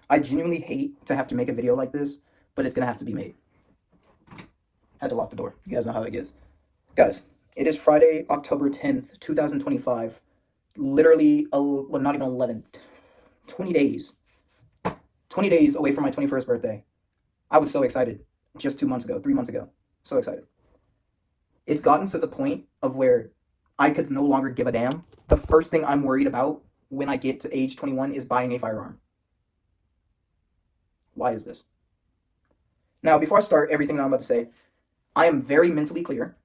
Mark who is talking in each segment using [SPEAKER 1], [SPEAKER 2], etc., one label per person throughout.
[SPEAKER 1] I genuinely hate to have to make a video like this, but it's gonna have to be made. Had to lock the door. You guys know how it gets. Guys, it is Friday, October 10th, 2025. Literally, well, not even 11, 20 days. 20 days away from my 21st birthday. I was so excited just 2 months ago, 3 months ago. So excited. It's gotten to the point of where I could no longer give a damn. The first thing I'm worried about when I get to age 21 is buying a firearm. Why is this? Now, before I start everything that I'm about to say, I am very mentally clear.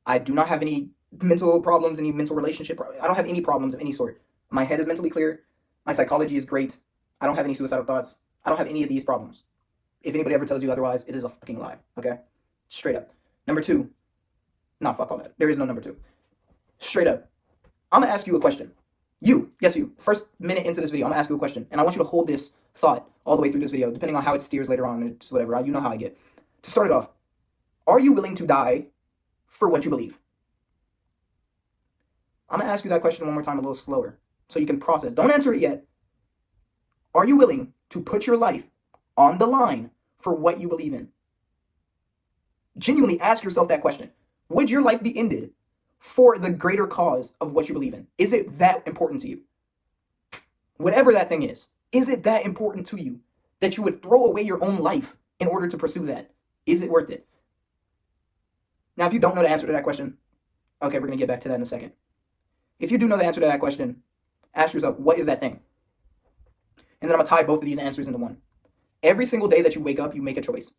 [SPEAKER 1] I do not have any mental problems, any mental relationship. I don't have any problems of any sort. My head is mentally clear. My psychology is great. I don't have any suicidal thoughts. I don't have any of these problems. If anybody ever tells you otherwise, it is a fucking lie, okay? Straight up. Number two. Nah, fuck all that. There is no number two. Straight up. I'm going to ask you a question. Yes, you. First minute into this video, I'm going to ask you a question. And I want you to hold this thought all the way through this video, depending on how it steers later on. It's whatever. You know how I get. To start it off, are you willing to die for what you believe? I'm going to ask you that question one more time a little slower so you can process. Don't answer it yet. Are you willing to put your life on the line for what you believe in? Genuinely ask yourself that question. Would your life be ended for the greater cause of what you believe in? Is it that important to you? Whatever that thing is it that important to you that you would throw away your own life in order to pursue that? Is it worth it? Now, if you don't know the answer to that question, okay, we're going to get back to that in a second. If you do know the answer to that question, ask yourself, what is that thing? And then I'm going to tie both of these answers into one. Every single day that you wake up, you make a choice.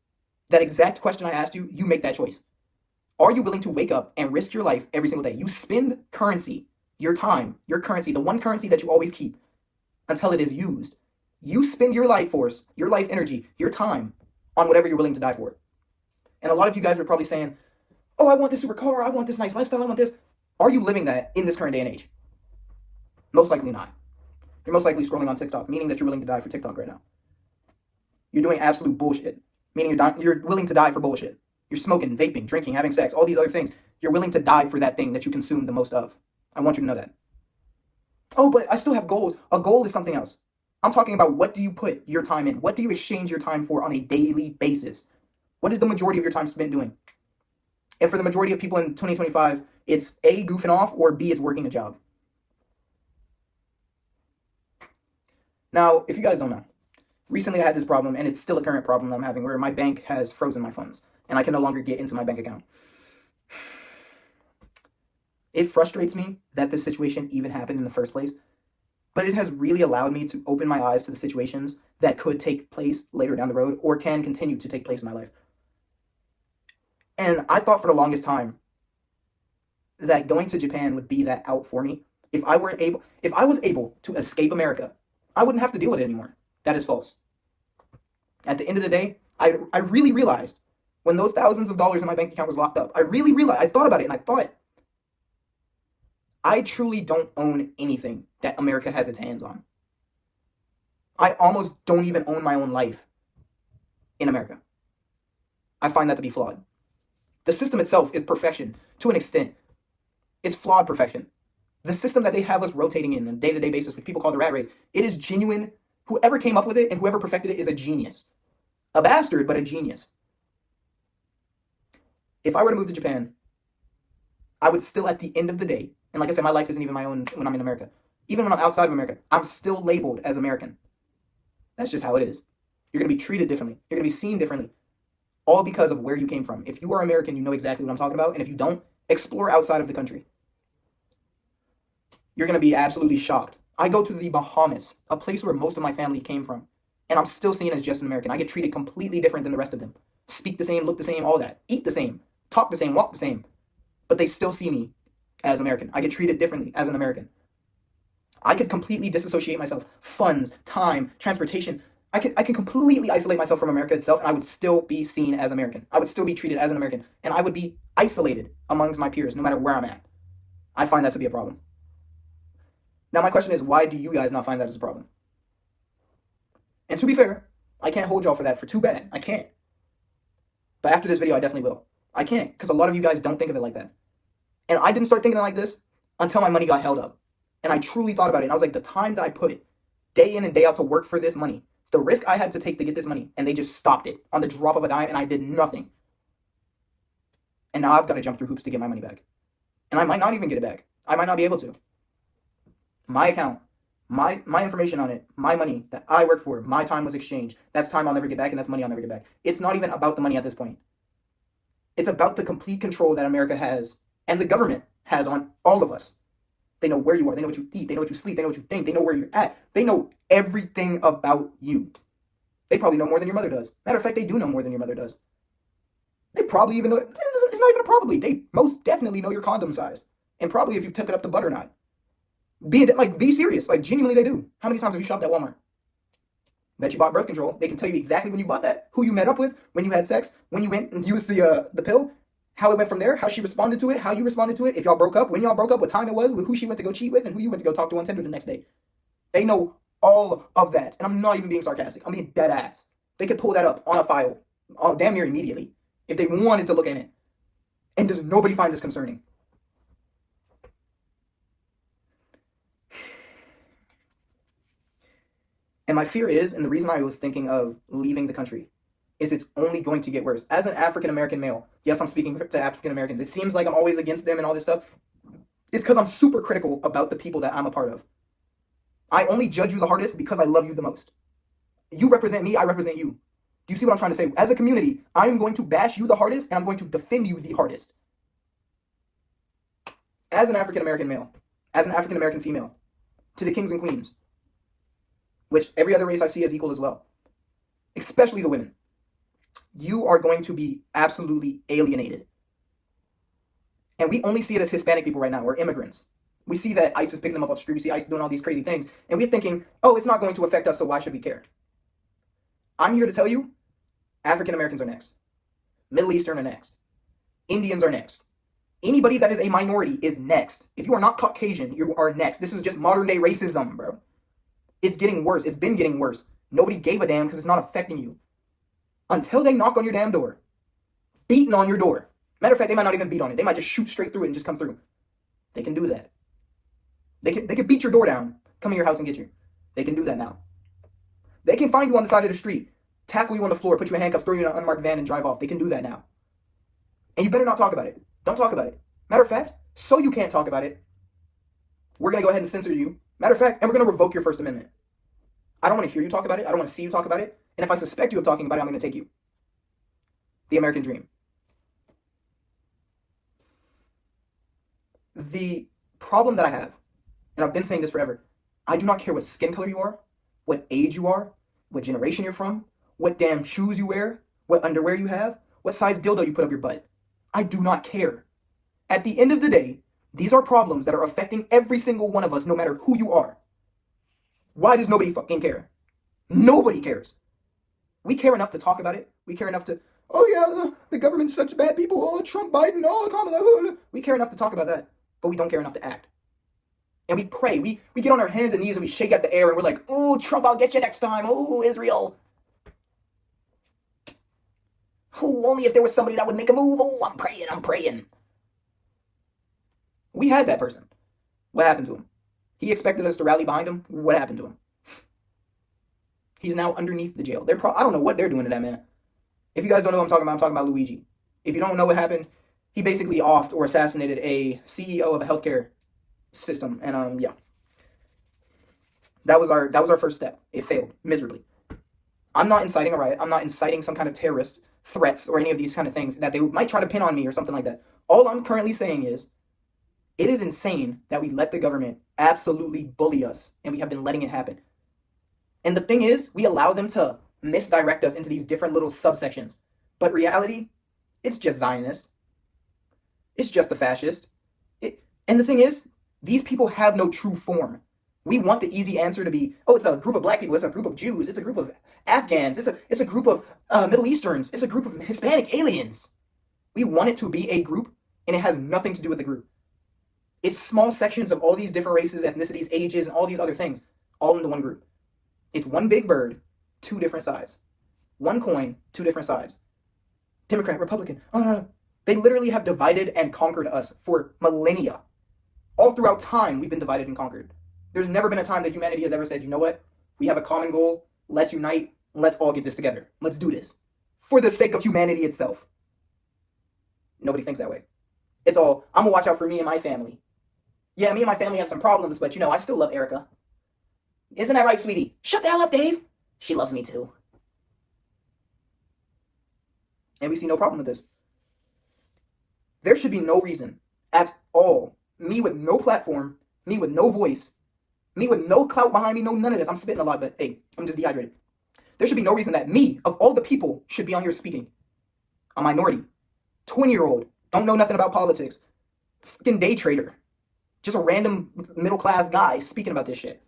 [SPEAKER 1] That exact question I asked you, you make that choice. Are you willing to wake up and risk your life every single day? You spend currency, your time, your currency, the one currency that you always keep until it is used. You spend your life force, your life energy, your time on whatever you're willing to die for. And a lot of you guys are probably saying, oh, I want this supercar, I want this nice lifestyle, I want this. Are you living that in this current day and age? Most likely not. You're most likely scrolling on TikTok, meaning that you're willing to die for TikTok right now. You're doing absolute bullshit, meaning you're willing to die for bullshit. You're smoking, vaping, drinking, having sex, all these other things. You're willing to die for that thing that you consume the most of. I want you to know that. Oh, but I still have goals. A goal is something else. I'm talking about, what do you put your time in? What do you exchange your time for on a daily basis? What is the majority of your time spent doing? And for the majority of people in 2025, it's A, goofing off, or B, it's working a job. Now, if you guys don't know, recently I had this problem, and it's still a current problem that I'm having, where my bank has frozen my funds, and I can no longer get into my bank account. It frustrates me that this situation even happened in the first place, but it has really allowed me to open my eyes to the situations that could take place later down the road, or can continue to take place in my life. And I thought for the longest time that going to Japan would be that out for me. If I was able to escape America, I wouldn't have to deal with it anymore. That is false. At the end of the day, I really realized when those thousands of dollars in my bank account was locked up, I thought about it, and I thought, I truly don't own anything that America has its hands on. I almost don't even own my own life in America. I find that to be flawed. The system itself is perfection to an extent. It's flawed perfection. The system that they have us rotating in on a day-to-day basis, which people call the rat race, it is genuine. Whoever came up with it and whoever perfected it is a genius. A bastard, but a genius. If I were to move to Japan, I would still, at the end of the day, and like I said, my life isn't even my own when I'm in America. Even when I'm outside of America, I'm still labeled as American. That's just how it is. You're going to be treated differently. You're going to be seen differently. All because of where you came from. If you are American, you know exactly what I'm talking about. And if you don't, explore outside of the country. You're going to be absolutely shocked. I go to the Bahamas, a place where most of my family came from, and I'm still seen as just an American. I get treated completely different than the rest of them. Speak the same, look the same, all that. Eat the same, talk the same, walk the same. But they still see me as American. I get treated differently as an American. I could completely disassociate myself. Funds, time, transportation. I can completely isolate myself from America itself, and I would still be seen as American. I would still be treated as an American, and I would be isolated amongst my peers, no matter where I'm at. I find that to be a problem. Now, my question is, why do you guys not find that as a problem? And to be fair, I can't hold y'all for that for too bad. I can't. But after this video, I definitely will. I can't, because a lot of you guys don't think of it like that. And I didn't start thinking it like this until my money got held up. And I truly thought about it, and I was like, the time that I put day in and day out to work for this money. The risk I had to take to get this money, and they just stopped it on the drop of a dime, and I did nothing. And now I've got to jump through hoops to get my money back. And I might not even get it back. I might not be able to. My account, my information on it, my money that I worked for, my time was exchanged. That's time I'll never get back, and that's money I'll never get back. It's not even about the money at this point. It's about the complete control that America has and the government has on all of us. They know where you are. They know what you eat. They know what you sleep. They know what you think. They know where you're at. They know everything about you. They probably know more than your mother does. Matter of fact, they do know more than your mother does. They probably even know, it's not even a probably. They most definitely know your condom size. And probably if you took it up the butt or not. Be serious. Like, genuinely they do. How many times have you shopped at Walmart? Bet you bought birth control. They can tell you exactly when you bought that, who you met up with, when you had sex, when you went and used the pill, how it went from there, how she responded to it, how you responded to it, if y'all broke up, when y'all broke up, what time it was, with who she went to go cheat with, and who you went to go talk to on Tinder the next day. They know all of that. And I'm not even being sarcastic. I'm being dead ass. They could pull that up on a file damn near immediately if they wanted to look at it. And does nobody find this concerning? And my fear is, and the reason I was thinking of leaving the country, is it's only going to get worse. As an African-American male, yes, I'm speaking to African-Americans. It seems like I'm always against them and all this stuff. It's because I'm super critical about the people that I'm a part of. I only judge you the hardest because I love you the most. You represent me, I represent you. Do you see what I'm trying to say? As a community, I'm going to bash you the hardest, and I'm going to defend you the hardest. As an African-American male, as an African-American female, to the kings and queens, which every other race I see as equal as well, especially the women, you are going to be absolutely alienated. And we only see it as Hispanic people right now, or immigrants. We see that ICE is picking them up off the street, we see ICE doing all these crazy things, and we're thinking, oh, it's not going to affect us, so why should we care? I'm here to tell you, African Americans are next. Middle Eastern are next. Indians are next. Anybody that is a minority is next. If you are not Caucasian, you are next. This is just modern day racism, bro. It's getting worse. It's been getting worse. Nobody gave a damn because it's not affecting you. Until they knock on your damn door. Beating on your door. Matter of fact, they might not even beat on it. They might just shoot straight through it and just come through. They can do that. They can beat your door down, come in your house and get you. They can do that now. They can find you on the side of the street, tackle you on the floor, put you in handcuffs, throw you in an unmarked van and drive off. They can do that now. And you better not talk about it. Don't talk about it. Matter of fact, so you can't talk about it, we're going to go ahead and censor you. Matter of fact, and we're going to revoke your First Amendment. I don't want to hear you talk about it. I don't want to see you talk about it. And if I suspect you of talking about it, I'm going to take you. The American dream. The problem that I have, and I've been saying this forever, I do not care what skin color you are, what age you are, what generation you're from, what damn shoes you wear, what underwear you have, what size dildo you put up your butt. I do not care. At the end of the day, these are problems that are affecting every single one of us, no matter who you are. Why does nobody fucking care? Nobody cares. We care enough to talk about it. We care enough to, oh yeah, the government's such bad people. Oh, Trump, Biden, oh, Kamala. We care enough to talk about that, but we don't care enough to act. And we pray. We get on our hands and knees and we shake at the air and we're like, oh, Trump, I'll get you next time. Oh, Israel. Oh, only if there was somebody that would make a move. Oh, I'm praying. We had that person. What happened to him? He expected us to rally behind him. What happened to him? He's now underneath the jail. I don't know what they're doing to that man. If you guys don't know what I'm talking about Luigi. If you don't know what happened, he basically offed or assassinated a CEO of a healthcare system. And yeah. That was our first step. It failed miserably. I'm not inciting a riot. I'm not inciting some kind of terrorist threats or any of these kind of things that they might try to pin on me or something like that. All I'm currently saying is, it is insane that we let the government absolutely bully us, and we have been letting it happen. And the thing is, we allow them to misdirect us into these different little subsections. But reality, it's just Zionist. It's just the fascist. And the thing is, these people have no true form. We want the easy answer to be, oh, it's a group of black people, it's a group of Jews, it's a group of Afghans, it's a group of Middle Easterns, it's a group of Hispanic aliens. We want it to be a group, and it has nothing to do with the group. It's small sections of all these different races, ethnicities, ages, and all these other things, all into one group. It's one big bird, two different sides. One coin, two different sides. Democrat, Republican, oh no. They literally have divided and conquered us for millennia. All throughout time, we've been divided and conquered. There's never been a time that humanity has ever said, you know what? We have a common goal. Let's unite. Let's all get this together. Let's do this. For the sake of humanity itself. Nobody thinks that way. It's all, I'm going to watch out for me and my family. Yeah, me and my family have some problems, but I still love Erica. Isn't that right, sweetie? Shut the hell up, Dave. She loves me too. And we see no problem with this. There should be no reason at all. Me with no platform, me with no voice, me with no clout behind me, no none of this. I'm spitting a lot, but hey, I'm just dehydrated. There should be no reason that me, of all the people, should be on here speaking. A minority, 20-year-old, don't know nothing about politics, fucking day trader, just a random middle-class guy speaking about this shit.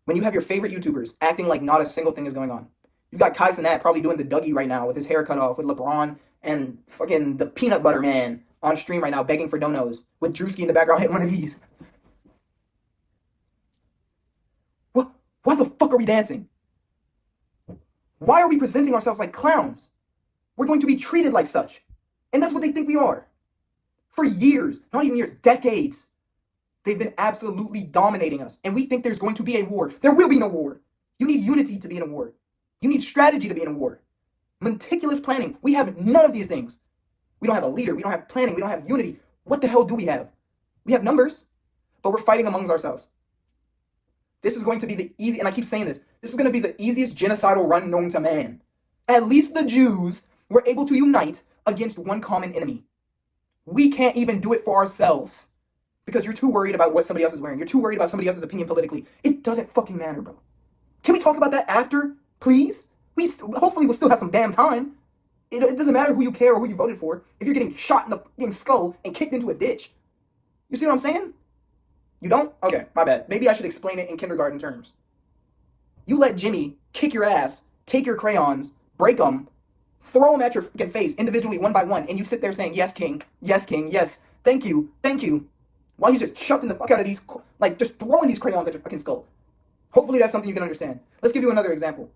[SPEAKER 1] When you have your favorite YouTubers acting like not a single thing is going on. You've got Kai Cenat probably doing the Dougie right now with his hair cut off, with LeBron and fucking the Peanut Butter Man on stream right now begging for donos, with Drewski in the background hitting one of these. What? Why the fuck are we dancing? Why are we presenting ourselves like clowns? We're going to be treated like such. And that's what they think we are. For years, not even years, decades, they've been absolutely dominating us. And we think there's going to be a war. There will be no war. You need unity to be in a war. You need strategy to be in a war. Meticulous planning. We have none of these things. We don't have a leader. We don't have planning. We don't have unity. What the hell do we have? We have numbers, but we're fighting amongst ourselves. This is going to be the easy, and I keep saying this is going to be the easiest genocidal run known to man. At least the Jews were able to unite against one common enemy. We can't even do it for ourselves because you're too worried about what somebody else is wearing. You're too worried about somebody else's opinion politically. It doesn't fucking matter, bro. Can we talk about that after, please? Hopefully we'll still have some damn time. It doesn't matter who you care or who you voted for if you're getting shot in the fucking skull and kicked into a ditch. You see what I'm saying? You don't? Okay, my bad. Maybe I should explain it in kindergarten terms. You let Jimmy kick your ass, take your crayons, break them, throw them at your fucking face individually one by one, and you sit there saying, yes, king, yes, thank you, while he's just chucking the fuck out of these, like, just throwing these crayons at your fucking skull. Hopefully that's something you can understand. Let's give you another example.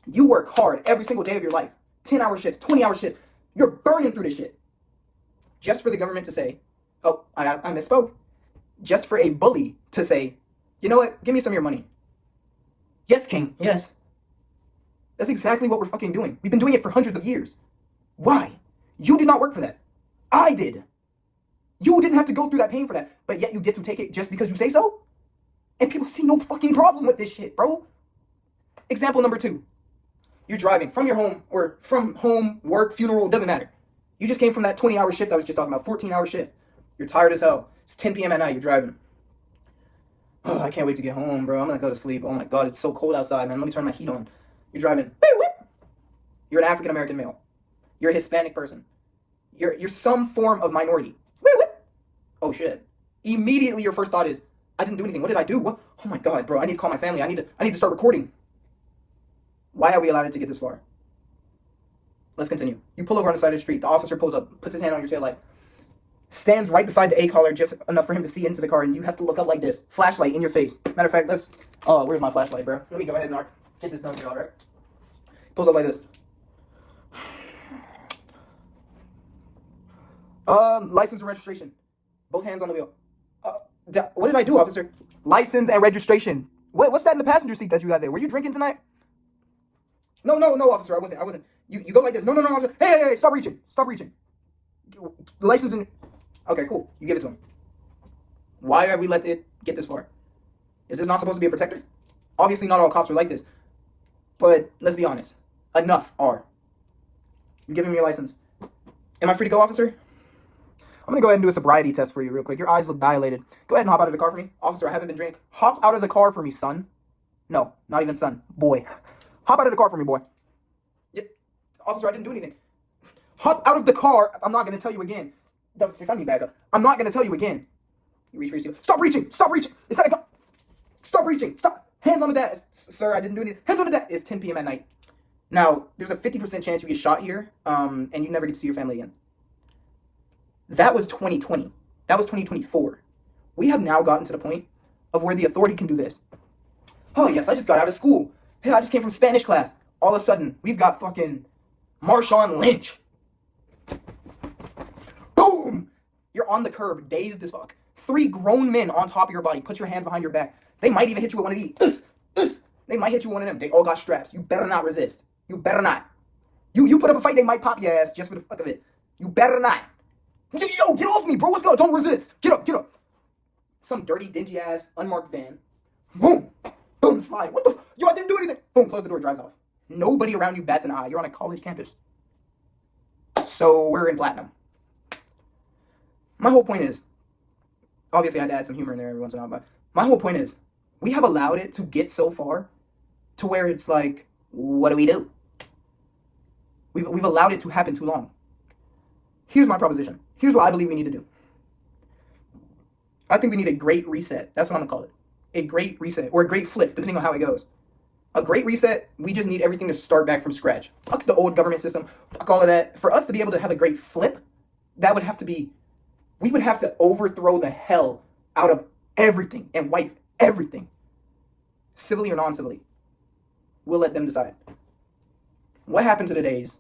[SPEAKER 1] You work hard every single day of your life. 10-hour shifts, 20-hour shifts. You're burning through this shit. Just for the government to say, oh, I misspoke. Just for a bully to say, you know what, give me some of your money. Yes, king, yes. That's exactly what we're fucking doing. We've been doing it for hundreds of years. Why? You did not work for that. I did. You didn't have to go through that pain for that, but yet you get to take it just because you say so? And people see no fucking problem with this shit, bro. Example number 2. You're driving from your home, or from home, work, funeral, doesn't matter. You just came from that 20-hour shift I was just talking about, 14-hour shift. You're tired as hell. It's 10 p.m. at night, you're driving. Oh, I can't wait to get home, bro. I'm gonna go to sleep. Oh my god, it's so cold outside, man. Let me turn my heat on. You're driving. You're an African-American male. You're a Hispanic person. You're some form of minority. Oh shit. Immediately your first thought is, I didn't do anything. What did I do? What? Oh my god, bro. I need to call my family. I need to start recording. Why have we allowed it to get this far? Let's continue. You pull over on the side of the street. The officer pulls up, puts his hand on your taillight, stands right beside the A-collar just enough for him to see into the car, and you have to look up like this. Flashlight in your face. Matter of fact, where's my flashlight, bro? Let me go ahead and get this done for y'all, right? Pulls up like this. License and registration. Both hands on the wheel. What did I do, officer? License and registration. What's that in the passenger seat that you got there? Were you drinking tonight? No, officer, I wasn't. You go like this. No, officer. Hey, stop reaching. License and... Okay, cool. You give it to him. Why have we let it get this far? Is this not supposed to be a protector? Obviously not all cops are like this. But let's be honest. Enough are. You give him your license. Am I free to go, officer? I'm going to go ahead and do a sobriety test for you real quick. Your eyes look dilated. Go ahead and hop out of the car for me. Officer, I haven't been drinking. Hop out of the car for me, son. No, not even son. Boy. Hop out of the car for me, boy. Yeah. Officer, I didn't do anything. Hop out of the car. I'm not going to tell you again. I need back up. I'm not going to tell you again. You reach for your seat. Stop reaching. Is that a gun? Stop reaching. Stop. Hands on the dash. Sir, I didn't do anything. Hands on the dash. It's 10 p.m. at night. Now, there's a 50% chance you get shot here, and you never get to see your family again. That was 2020. That was 2024. We have now gotten to the point of where the authority can do this. Oh, yes, I just got out of school. Hey, I just came from Spanish class. All of a sudden, we've got fucking Marshawn Lynch. Boom! You're on the curb, dazed as fuck. 3 grown men on top of your body. Put your hands behind your back. They might even hit you with one of these. They might hit you one of them. They all got straps. You better not resist. You better not. You put up a fight, they might pop your ass just for the fuck of it. You better not. Yo, get off me, bro. What's going on? Don't resist. Get up, get up. Some dirty, dingy ass, unmarked van. Boom. Boom, slide. What the? Yo, I didn't do anything. Boom, close the door, drives off. Nobody around you bats an eye. You're on a college campus. So we're in platinum. My whole point is, obviously I had to add some humor in there every once in a while, but my whole point is, we have allowed it to get so far to where it's like, what do we do? We've allowed it to happen too long. Here's my proposition. Here's what I believe we need to do. I think we need a great reset. That's what I'm going to call it. A great reset, or a great flip, depending on how it goes. A great reset, we just need everything to start back from scratch. Fuck the old government system. Fuck all of that. For us to be able to have a great flip, that would have to be, we would have to overthrow the hell out of everything and wipe everything. Civilly or non-civilly. We'll let them decide. What happened to the days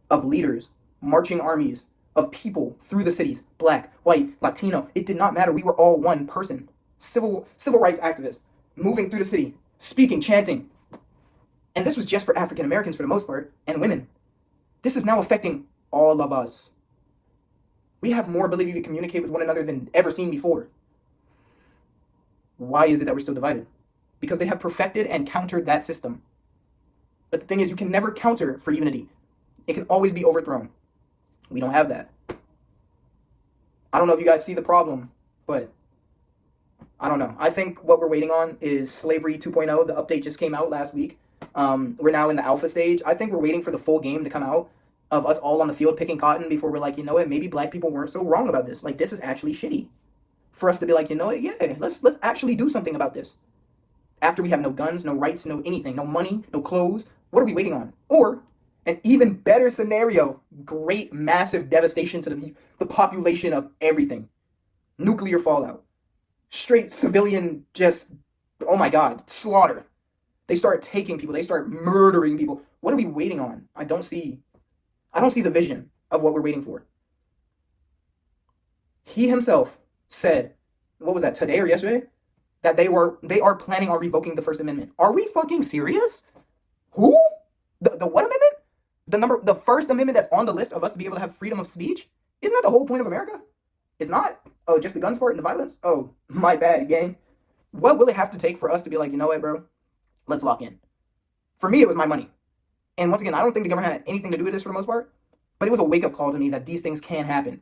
[SPEAKER 1] of leaders, marching armies, of people through the cities, black, white, Latino? It did not matter. We were all one person. Civil rights activists, moving through the city, speaking, chanting. And this was just for African Americans for the most part, and women. This is now affecting all of us. We have more ability to communicate with one another than ever seen before. Why is it that we're still divided? Because they have perfected and countered that system. But the thing is, you can never counter for unity. It can always be overthrown. We don't have that. I don't know if you guys see the problem, but I don't know. I think what we're waiting on is Slavery 2.0. The update just came out last week. We're now in the alpha stage. I think we're waiting for the full game to come out of us all on the field picking cotton before we're like, you know what, maybe black people weren't so wrong about this. Like, this is actually shitty. For us to be like, you know what, yeah, let's actually do something about this. After we have no guns, no rights, no anything, no money, no clothes, what are we waiting on? Or, an even better scenario, great massive devastation to the population of everything. Nuclear fallout. Straight civilian, just, oh my God, slaughter. They start taking people, they start murdering people. What are we waiting on? I don't see the vision of what we're waiting for. He himself said, what was that, today or yesterday? That they are planning on revoking the First Amendment. Are we fucking serious? Who? The what amendment? The First Amendment that's on the list of us to be able to have freedom of speech? Isn't that the whole point of America? It's not? Oh, just the guns part and the violence? Oh, my bad, gang. What will it have to take for us to be like, you know what, bro? Let's lock in. For me, it was my money. And once again, I don't think the government had anything to do with this for the most part, but it was a wake-up call to me that these things can happen.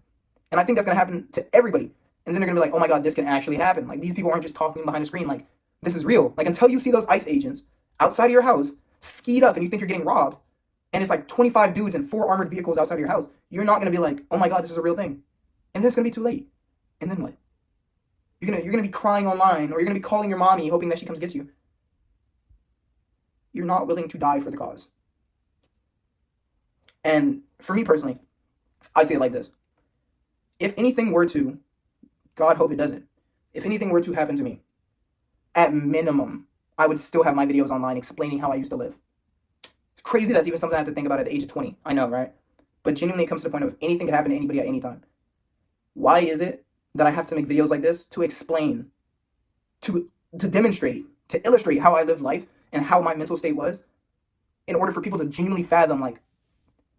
[SPEAKER 1] And I think that's going to happen to everybody. And then they're going to be like, oh my God, this can actually happen. Like, these people aren't just talking behind a screen. Like, this is real. Like, until you see those ICE agents outside of your house, skied up, and you think you're getting robbed, and it's like 25 dudes in 4 armored vehicles outside of your house, you're not going to be like, oh my God, this is a real thing. And then it's going to be too late. And then what? You're gonna be crying online, or you're going to be calling your mommy, hoping that she comes get you. You're not willing to die for the cause. And for me personally, I see it like this. If anything were to, God hope it doesn't, if anything were to happen to me, at minimum, I would still have my videos online explaining how I used to live. It's crazy that's even something I have to think about at the age of 20. I know, right? But genuinely, it comes to the point of anything can happen to anybody at any time. Why is it that I have to make videos like this to explain, to demonstrate, to illustrate how I lived life and how my mental state was, in order for people to genuinely fathom, like,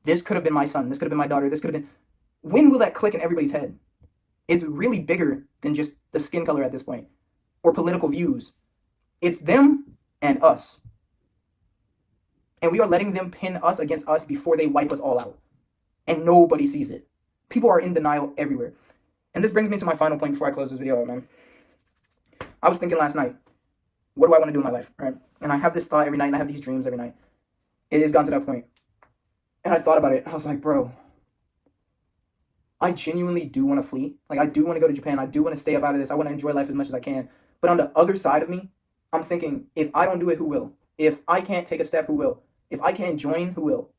[SPEAKER 1] this could have been my son, this could have been my daughter, this could have been... When will that click in everybody's head? It's really bigger than just the skin color at this point, or political views. It's them and us. And we are letting them pin us against us before they wipe us all out. And nobody sees it. People are in denial everywhere. And this brings me to my final point before I close this video out, man. I was thinking last night, what do I want to do in my life, right? And I have this thought every night, and I have these dreams every night. It has gotten to that point. And I thought about it. I was like, bro, I genuinely do want to flee. Like, I do want to go to Japan. I do want to stay up out of this. I want to enjoy life as much as I can. But on the other side of me, I'm thinking, if I don't do it, who will? If I can't take a step, who will? If I can't join, who will?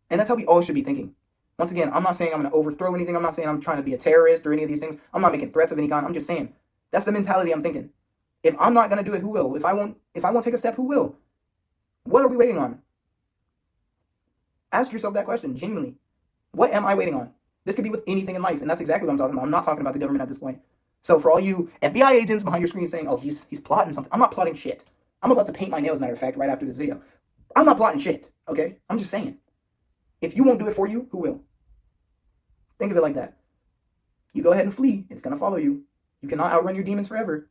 [SPEAKER 1] And that's how we all should be thinking. Once again, I'm not saying I'm going to overthrow anything. I'm not saying I'm trying to be a terrorist or any of these things. I'm not making threats of any kind. I'm just saying, that's the mentality I'm thinking. If I'm not going to do it, who will? If I won't take a step, who will? What are we waiting on? Ask yourself that question, genuinely. What am I waiting on? This could be with anything in life, and that's exactly what I'm talking about. I'm not talking about the government at this point. So for all you FBI agents behind your screen saying, oh, he's plotting something. I'm not plotting shit. I'm about to paint my nails, matter of fact, right after this video. I'm not plotting shit, okay? I'm just saying. If you won't do it for you, who will? Think of it like that. You go ahead and flee. It's going to follow you. You cannot outrun your demons forever.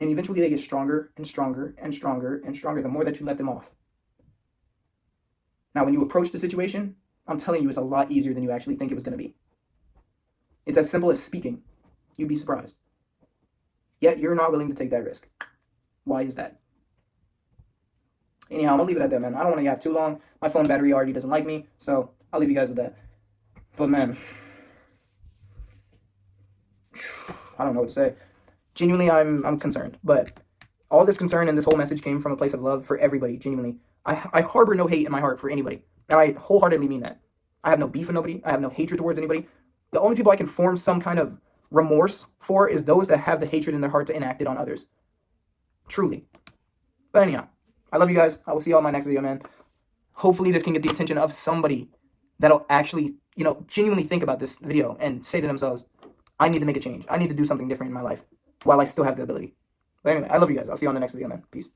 [SPEAKER 1] And eventually they get stronger and stronger and stronger and stronger the more that you let them off. Now, when you approach the situation, I'm telling you, it's a lot easier than you actually think it was going to be. It's as simple as speaking. You'd be surprised. Yet you're not willing to take that risk. Why is that? Anyhow, I'm going to leave it at that, man. I don't want to yap too long. My phone battery already doesn't like me, so I'll leave you guys with that. But, man, I don't know what to say. Genuinely, I'm concerned. But all this concern and this whole message came from a place of love for everybody, genuinely. I harbor no hate in my heart for anybody. And I wholeheartedly mean that. I have no beef with nobody. I have no hatred towards anybody. The only people I can form some kind of remorse for is those that have the hatred in their heart to enact it on others. Truly. But anyhow, I love you guys. I will see you all in my next video, man. Hopefully this can get the attention of somebody that'll actually, genuinely think about this video and say to themselves, I need to make a change. I need to do something different in my life while I still have the ability. But anyway, I love you guys. I'll see you on the next video, man. Peace.